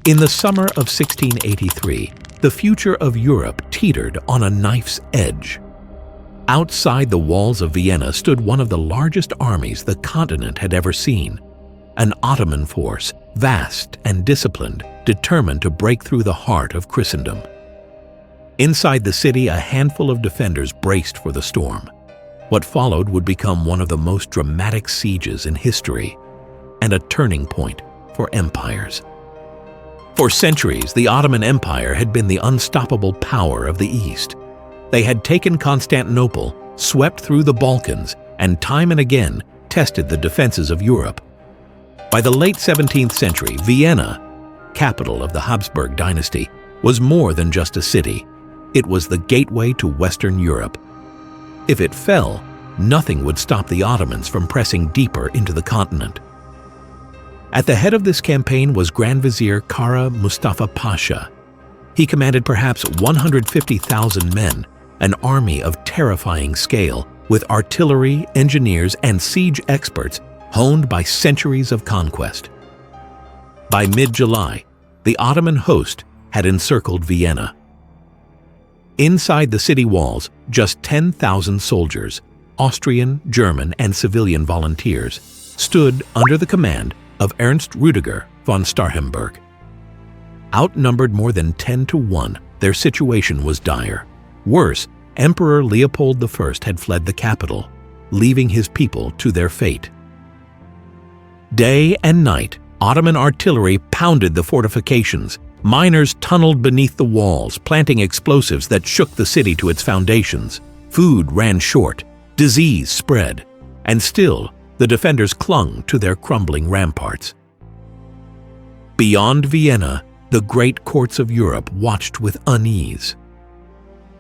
In the summer of 1683, the future of Europe teetered on a knife's edge. Outside the walls of Vienna stood one of the largest armies the continent had ever seen, an Ottoman force, vast and disciplined, determined to break through the heart of Christendom. Inside the city, a handful of defenders braced for the storm. What followed would become one of the most dramatic sieges in history, and a turning point for empires. For centuries, the Ottoman Empire had been the unstoppable power of the East. They had taken Constantinople, swept through the Balkans, and time and again tested the defenses of Europe. By the late 17th century, Vienna, capital of the Habsburg dynasty, was more than just a city. It was the gateway to Western Europe. If it fell, nothing would stop the Ottomans from pressing deeper into the continent. At the head of this campaign was Grand Vizier Kara Mustafa Pasha. He commanded perhaps 150,000 men, an army of terrifying scale, with artillery, engineers, and siege experts honed by centuries of conquest. By mid-July, the Ottoman host had encircled Vienna. Inside the city walls, just 10,000 soldiers, Austrian, German, and civilian volunteers, stood under the command of Ernst Rüdiger von Starhemberg. Outnumbered more than 10 to 1, their situation was dire. Worse, Emperor Leopold I had fled the capital, leaving his people to their fate. Day and night, Ottoman artillery pounded the fortifications. Miners tunneled beneath the walls, planting explosives that shook the city to its foundations. Food ran short, disease spread, and still the defenders clung to their crumbling ramparts. Beyond Vienna, the great courts of Europe watched with unease.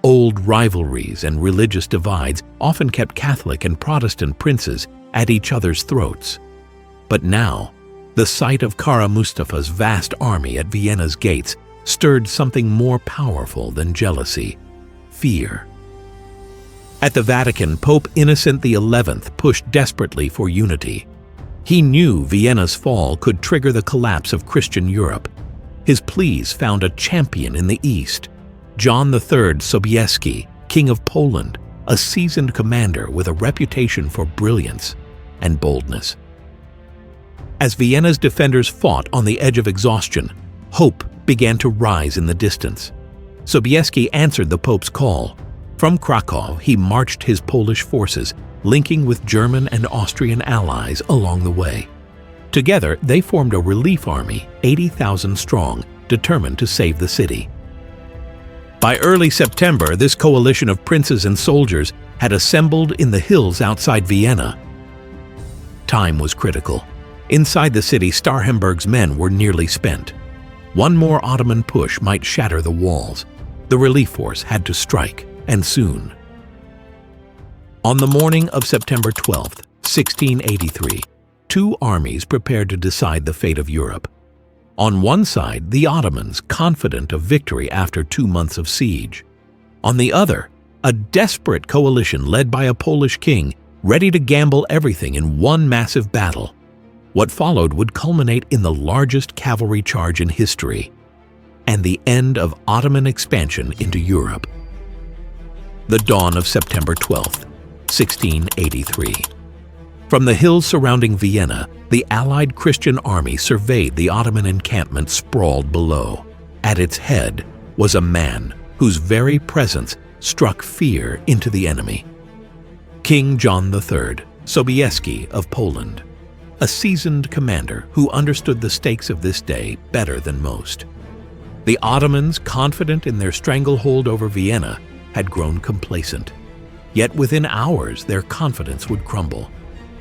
Old rivalries and religious divides often kept Catholic and Protestant princes at each other's throats. But now, the sight of Kara Mustafa's vast army at Vienna's gates stirred something more powerful than jealousy: fear. At the Vatican, Pope Innocent XI pushed desperately for unity. He knew Vienna's fall could trigger the collapse of Christian Europe. His pleas found a champion in the East: John III Sobieski, King of Poland, a seasoned commander with a reputation for brilliance and boldness. As Vienna's defenders fought on the edge of exhaustion, hope began to rise in the distance. Sobieski answered the Pope's call. From Krakow, he marched his Polish forces, linking with German and Austrian allies along the way. Together, they formed a relief army, 80,000 strong, determined to save the city. By early September, this coalition of princes and soldiers had assembled in the hills outside Vienna. Time was critical. Inside the city, Starhemberg's men were nearly spent. One more Ottoman push might shatter the walls. The relief force had to strike, and soon. On the morning of September 12, 1683, two armies prepared to decide the fate of Europe. On one side, the Ottomans, confident of victory after 2 months of siege. On the other, a desperate coalition led by a Polish king, ready to gamble everything in one massive battle. What followed would culminate in the largest cavalry charge in history, and the end of Ottoman expansion into Europe. The dawn of September 12, 1683. From the hills surrounding Vienna, the Allied Christian army surveyed the Ottoman encampment sprawled below. At its head was a man whose very presence struck fear into the enemy: King John III Sobieski of Poland, a seasoned commander who understood the stakes of this day better than most. The Ottomans, confident in their stranglehold over Vienna, had grown complacent. Yet within hours, their confidence would crumble.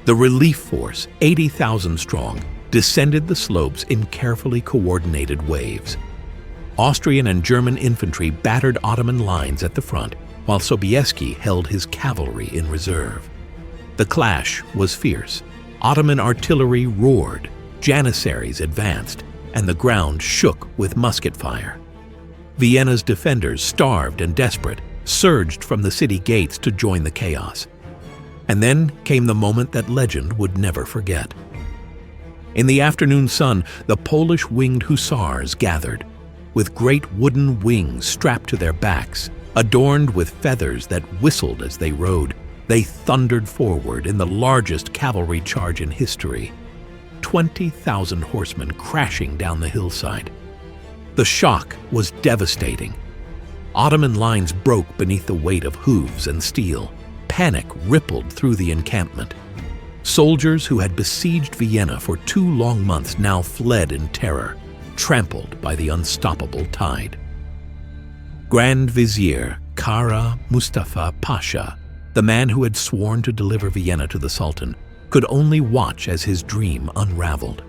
The relief force, 80,000 strong, descended the slopes in carefully coordinated waves. Austrian and German infantry battered Ottoman lines at the front, while Sobieski held his cavalry in reserve. The clash was fierce. Ottoman artillery roared, janissaries advanced, and the ground shook with musket fire. Vienna's defenders, starved and desperate, surged from the city gates to join the chaos. And then came the moment that legend would never forget. In the afternoon sun, the Polish winged hussars gathered, with great wooden wings strapped to their backs, adorned with feathers that whistled as they rode. They thundered forward in the largest cavalry charge in history. 20,000 horsemen crashing down the hillside. The shock was devastating. Ottoman lines broke beneath the weight of hooves and steel. Panic rippled through the encampment. Soldiers who had besieged Vienna for 2 long months now fled in terror, trampled by the unstoppable tide. Grand Vizier Kara Mustafa Pasha, the man who had sworn to deliver Vienna to the Sultan, could only watch as his dream unraveled.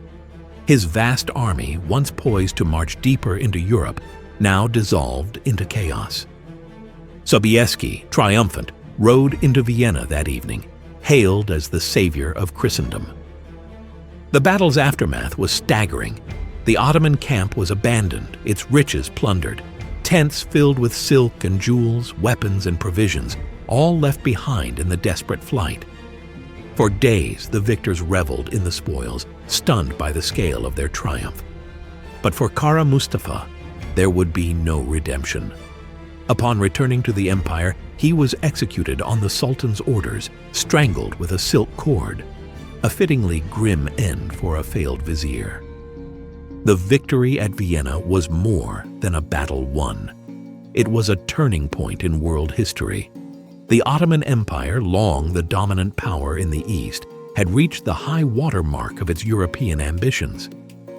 His vast army, once poised to march deeper into Europe, now dissolved into chaos. Sobieski, triumphant, rode into Vienna that evening, hailed as the savior of Christendom. The battle's aftermath was staggering. The Ottoman camp was abandoned, its riches plundered, tents filled with silk and jewels, weapons and provisions, all left behind in the desperate flight. For days, the victors reveled in the spoils, stunned by the scale of their triumph. But for Kara Mustafa, there would be no redemption. Upon returning to the empire, he was executed on the Sultan's orders, strangled with a silk cord, a fittingly grim end for a failed vizier. The victory at Vienna was more than a battle won. It was a turning point in world history. The Ottoman Empire, long the dominant power in the East, had reached the high water mark of its European ambitions.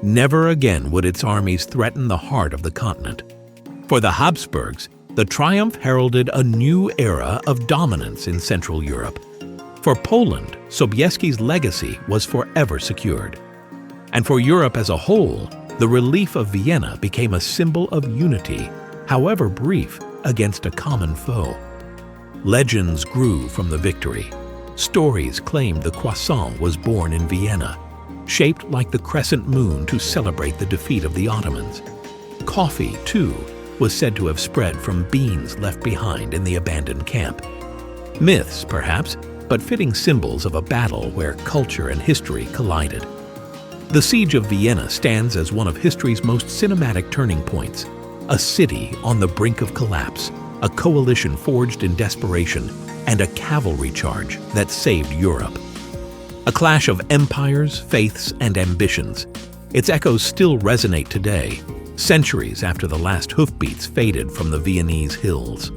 Never again would its armies threaten the heart of the continent. For the Habsburgs, the triumph heralded a new era of dominance in Central Europe. For Poland, Sobieski's legacy was forever secured. And for Europe as a whole, the relief of Vienna became a symbol of unity, however brief, against a common foe. Legends grew from the victory. Stories claimed the croissant was born in Vienna, shaped like the crescent moon to celebrate the defeat of the Ottomans. Coffee, too, was said to have spread from beans left behind in the abandoned camp. Myths, perhaps, but fitting symbols of a battle where culture and history collided. The Siege of Vienna stands as one of history's most cinematic turning points, a city on the brink of collapse, a coalition forged in desperation, and a cavalry charge that saved Europe. A clash of empires, faiths, and ambitions. Its echoes still resonate today, centuries after the last hoofbeats faded from the Viennese hills.